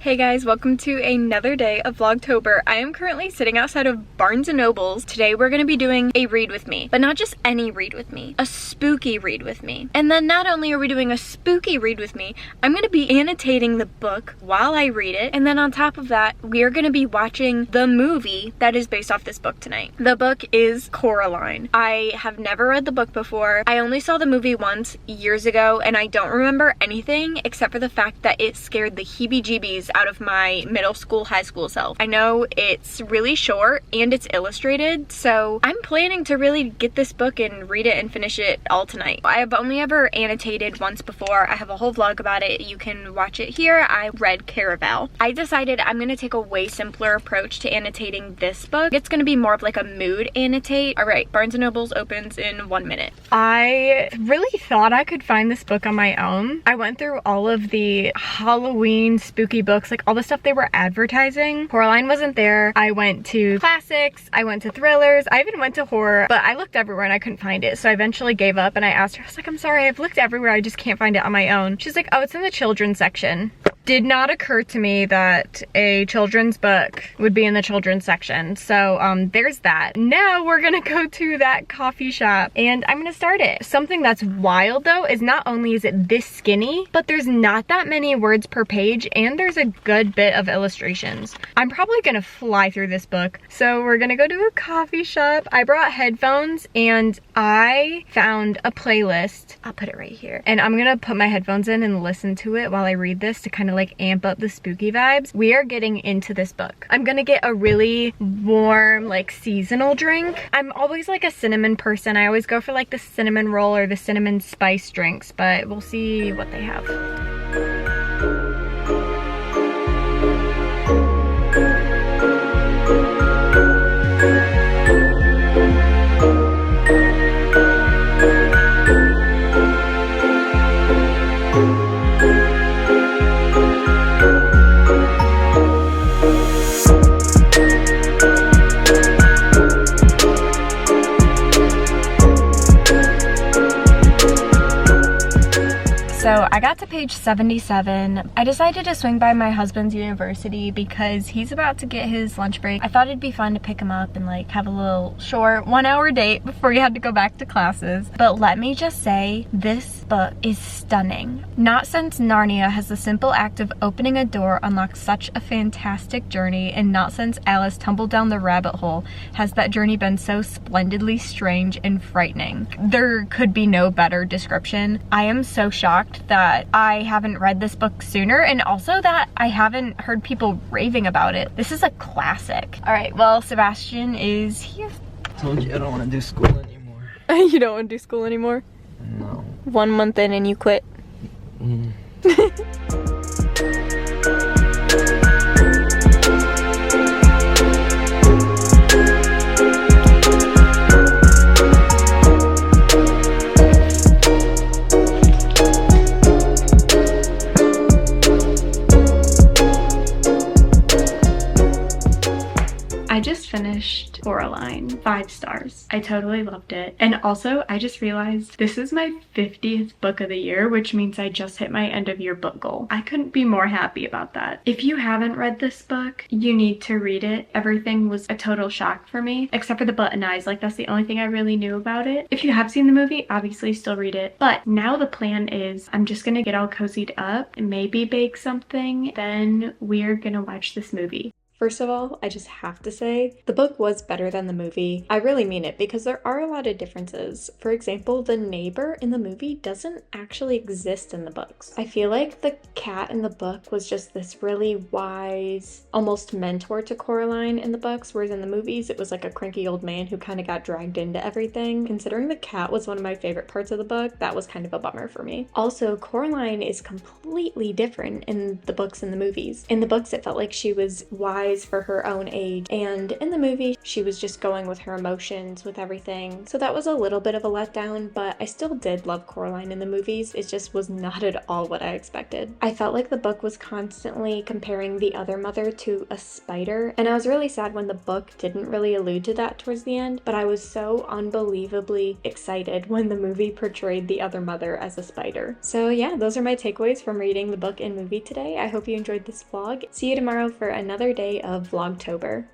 Hey guys, welcome to another day of Vlogtober. I am currently sitting outside of Barnes & Noble's. Today we're going to be doing a read with me, but not just any read with me, a spooky read with me. And then not only are we doing a spooky read with me, I'm going to be annotating the book while I read it. And then on top of that, we are going to be watching the movie that is based off this book tonight. The book is Coraline. I have never read the book before. I only saw the movie once years ago and I don't remember anything except for the fact that it scared the heebie-jeebies out of my middle school, high school self. I know it's really short and it's illustrated, so I'm planning to really get this book and read it and finish it all tonight. I have only ever annotated once before. I have a whole vlog about it. You can watch it here. I read Caraval. I decided I'm gonna take a way simpler approach to annotating this book. It's gonna be more of like a mood annotate. All right, Barnes & Noble's opens in 1 minute. I really thought I could find this book on my own. I went through all of the Halloween spooky books, like all the stuff they were advertising. Coraline wasn't there. I went to classics, I went to thrillers, I even went to horror, but I looked everywhere and I couldn't find it. So I eventually gave up and I asked her, I was like, I'm sorry, I've looked everywhere, I just can't find it on my own. She's like, oh, it's in the children's section. Did not occur to me that a children's book would be in the children's section. So there's that. Now we're gonna go to that coffee shop and I'm gonna start it. Something that's wild though is not only is it this skinny, but there's not that many words per page and there's a good bit of illustrations. I'm probably gonna fly through this book. So we're gonna go to a coffee shop. I brought headphones and I found a playlist. I'll put it right here. And I'm gonna put my headphones in and listen to it while I read this to kind of like amp up the spooky vibes. We are getting into this book. I'm gonna get a really warm, like seasonal drink. I'm always like a cinnamon person. I always go for like the cinnamon roll or the cinnamon spice drinks, but we'll see what they have. So I got to page 77. I decided to swing by my husband's university because he's about to get his lunch break. I thought it'd be fun to pick him up and like have a little short 1 hour date before he had to go back to classes. But let me just say, this book is stunning. Not since Narnia has the simple act of opening a door unlocked such a fantastic journey, and not since Alice tumbled down the rabbit hole has that journey been so splendidly strange and frightening. There could be no better description. I am so shocked that I haven't read this book sooner, and also that I haven't heard people raving about it. This is a classic. All right, well, Sebastian is here. I told you I don't want to do school anymore. You don't want to do school anymore? No. 1 month in and you quit. I just finished Coraline, 5 stars. I totally loved it. And also, I just realized this is my 50th book of the year, which means I just hit my end of year book goal. I couldn't be more happy about that. If you haven't read this book, you need to read it. Everything was a total shock for me, except for the button eyes. Like, that's the only thing I really knew about it. If you have seen the movie, obviously still read it. But now the plan is I'm just gonna get all cozied up and maybe bake something. Then we're gonna watch this movie. First of all, I just have to say, the book was better than the movie. I really mean it because there are a lot of differences. For example, the neighbor in the movie doesn't actually exist in the books. I feel like the cat in the book was just this really wise, almost mentor to Coraline in the books, whereas in the movies, it was like a cranky old man who kind of got dragged into everything. Considering the cat was one of my favorite parts of the book, that was kind of a bummer for me. Also, Coraline is completely different in the books and the movies. In the books, it felt like she was wise wise for her own age, and in the movie she was just going with her emotions with everything. So that was a little bit of a letdown, but I still did love Coraline in the movies. It just was not at all what I expected. I felt like the book was constantly comparing the other mother to a spider, and I was really sad when the book didn't really allude to that towards the end, but I was so unbelievably excited when the movie portrayed the other mother as a spider. So yeah, those are my takeaways from reading the book and movie today. I hope you enjoyed this vlog. See you tomorrow for another day of Vlogtober.